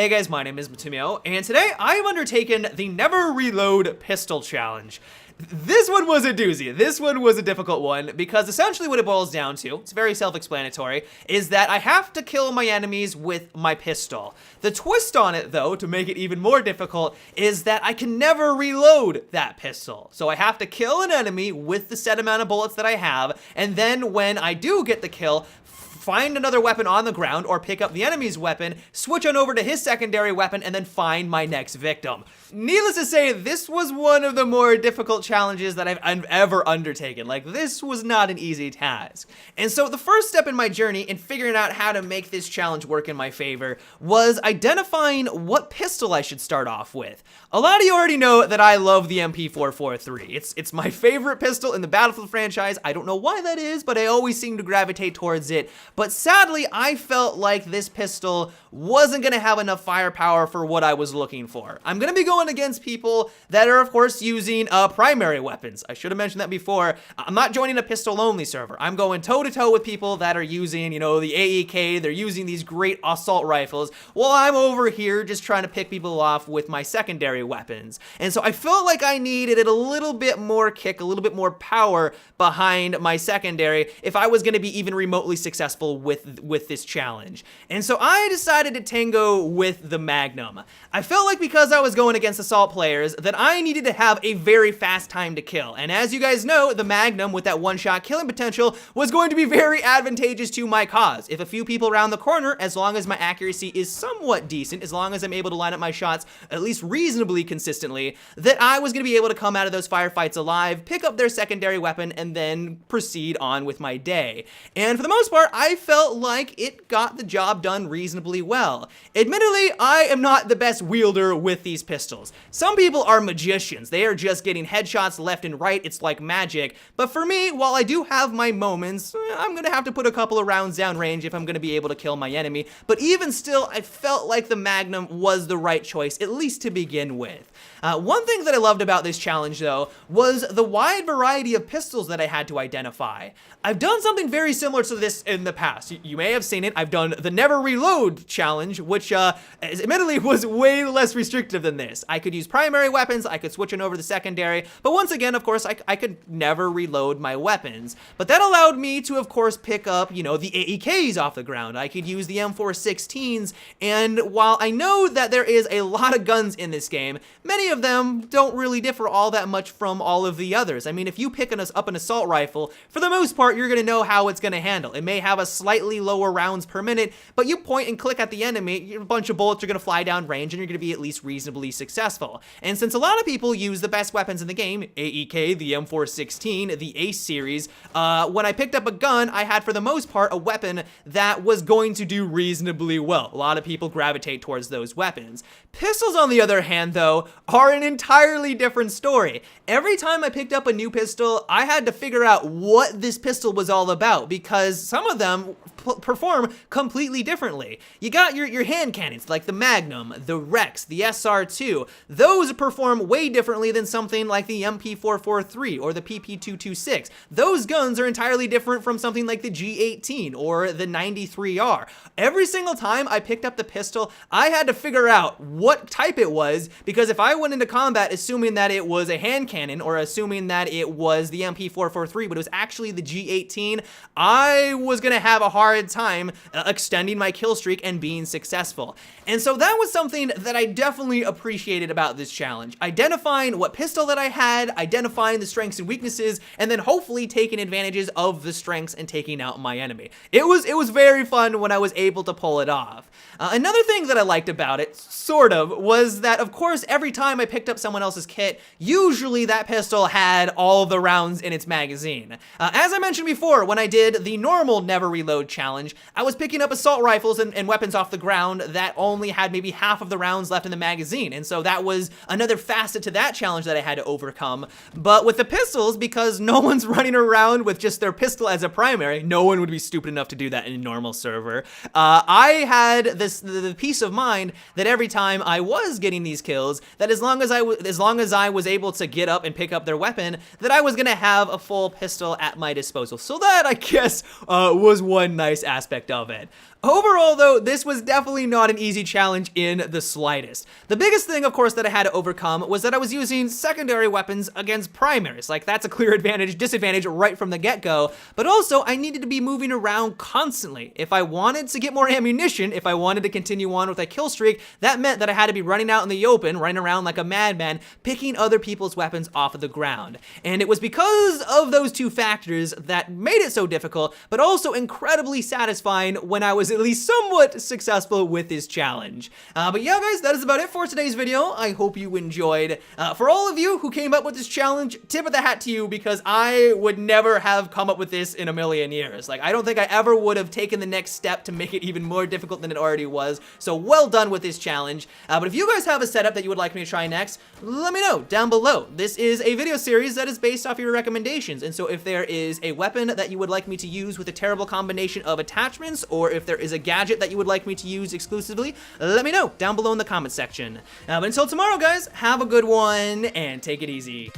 Hey guys, my name is Matumio, and today I have undertaken the Never Reload Pistol Challenge. This one was a doozy. This one was a difficult one because essentially what it boils down to, it's very self-explanatory, is that I have to kill my enemies with my pistol. The twist on it, though, to make it even more difficult, is that I can never reload that pistol. So I have to kill an enemy with the set amount of bullets that I have, and then when I do get the kill, find another weapon on the ground or pick up the enemy's weapon, switch on over to his secondary weapon, and then find my next victim. Needless to say, this was one of the more difficult challenges that I've ever undertaken. Like, this was not an easy task. And so the first step in my journey in figuring out how to make this challenge work in my favor was identifying what pistol I should start off with. A lot of you already know that I love the MP443. It's my favorite pistol in the Battlefield franchise. I don't know why that is, but I always seem to gravitate towards it. But sadly, I felt like this pistol wasn't going to have enough firepower for what I was looking for. I'm going to be going against people that are, of course, using primary weapons. I should have mentioned that before. I'm not joining a pistol-only server. I'm going toe-to-toe with people that are using, the AEK. They're using these great assault rifles, while I'm over here just trying to pick people off with my secondary weapons. And so I felt like I needed a little bit more kick, a little bit more power behind my secondary if I was going to be even remotely successful with this challenge. And so I decided to tango with the Magnum. I felt like because I was going against assault players that I needed to have a very fast time to kill. And as you guys know, the Magnum with that one-shot killing potential was going to be very advantageous to my cause. If a few people around the corner, as long as my accuracy is somewhat decent, as long as I'm able to line up my shots at least reasonably consistently, that I was going to be able to come out of those firefights alive, pick up their secondary weapon, and then proceed on with my day. And for the most part, I felt like it got the job done reasonably well. Admittedly, I am not the best wielder with these pistols. Some people are magicians. They are just getting headshots left and right. It's like magic. But for me, while I do have my moments, I'm going to have to put a couple of rounds down range if I'm going to be able to kill my enemy. But even still, I felt like the Magnum was the right choice, at least to begin with. One thing that I loved about this challenge, though, was the wide variety of pistols that I had to identify. I've done something very similar to this in the past. You may have seen it. I've done the Never Reload challenge, which admittedly was way less restrictive than this. I could use primary weapons, I could switch on over to secondary, but once again, of course, I could never reload my weapons. But that allowed me to, of course, pick up, the AEKs off the ground. I could use the M416s, and while I know that there is a lot of guns in this game, many of them don't really differ all that much from all of the others. I mean, if you pick up an assault rifle, for the most part, you're going to know how it's going to handle. It may have a slightly lower rounds per minute, but you point and click at the enemy, a bunch of bullets are going to fly down range, and you're going to be at least reasonably successful. And since a lot of people use the best weapons in the game, AEK, the M416, the Ace series, when I picked up a gun, I had, for the most part, a weapon that was going to do reasonably well. A lot of people gravitate towards those weapons. Pistols, on the other hand, though, are an entirely different story. Every time I picked up a new pistol, I had to figure out what this pistol was all about, because some of them perform completely differently. You got your hand cannons like the Magnum, the Rex, the SR2. Those perform way differently than something like the MP443 or the PP226. Those guns are entirely different from something like the G18 or the 93R. Every single time I picked up the pistol, I had to figure out what type it was, because if I went into combat assuming that it was a hand cannon or assuming that it was the MP443 but it was actually the G18, I was going to have a hard time extending my kill streak and being successful. And so that was something that I definitely appreciated about this challenge. Identifying what pistol that I had, identifying the strengths and weaknesses, and then hopefully taking advantages of the strengths and taking out my enemy. It was very fun when I was able to pull it off. Another thing that I liked about it, sort of, was that, of course, every time I picked up someone else's kit, usually that pistol had all the rounds in its magazine. As I mentioned before, when I did the normal Never Reload challenge, I was picking up assault rifles and weapons off the ground that only had maybe half of the rounds left in the magazine, and so that was another facet to that challenge that I had to overcome. But with the pistols, because no one's running around with just their pistol as a primary, no one would be stupid enough to do that in a normal server, I had the peace of mind that every time I was getting these kills, that as long as I was able to get up and pick up their weapon, that I was gonna have a full pistol at my disposal. So that, I guess, was one nice aspect of it. Overall, though, this was definitely not an easy challenge in the slightest. The biggest thing, of course, that I had to overcome was that I was using secondary weapons against primaries. Like, that's a clear disadvantage right from the get-go, but also I needed to be moving around constantly. If I wanted to get more ammunition, if I wanted to continue on with a kill streak, that meant that I had to be running out in the open, running around like a madman, picking other people's weapons off of the ground. And it was because of those two factors that made it so difficult, but also incredibly satisfying when I was at least somewhat successful with this challenge. But yeah, guys, that is about it for today's video. I hope you enjoyed. For all of you who came up with this challenge, tip of the hat to you, because I would never have come up with this in a million years. Like, I don't think I ever would have taken the next step to make it even more difficult than it already was. So well done with this challenge. But if you guys have a setup that you would like me to try next, let me know down below. This is a video series that is based off your recommendations. And so if there is a weapon that you would like me to use with a terrible combination of attachments, or if there is a gadget that you would like me to use exclusively, let me know down below in the comment section. But until tomorrow, guys, have a good one and take it easy.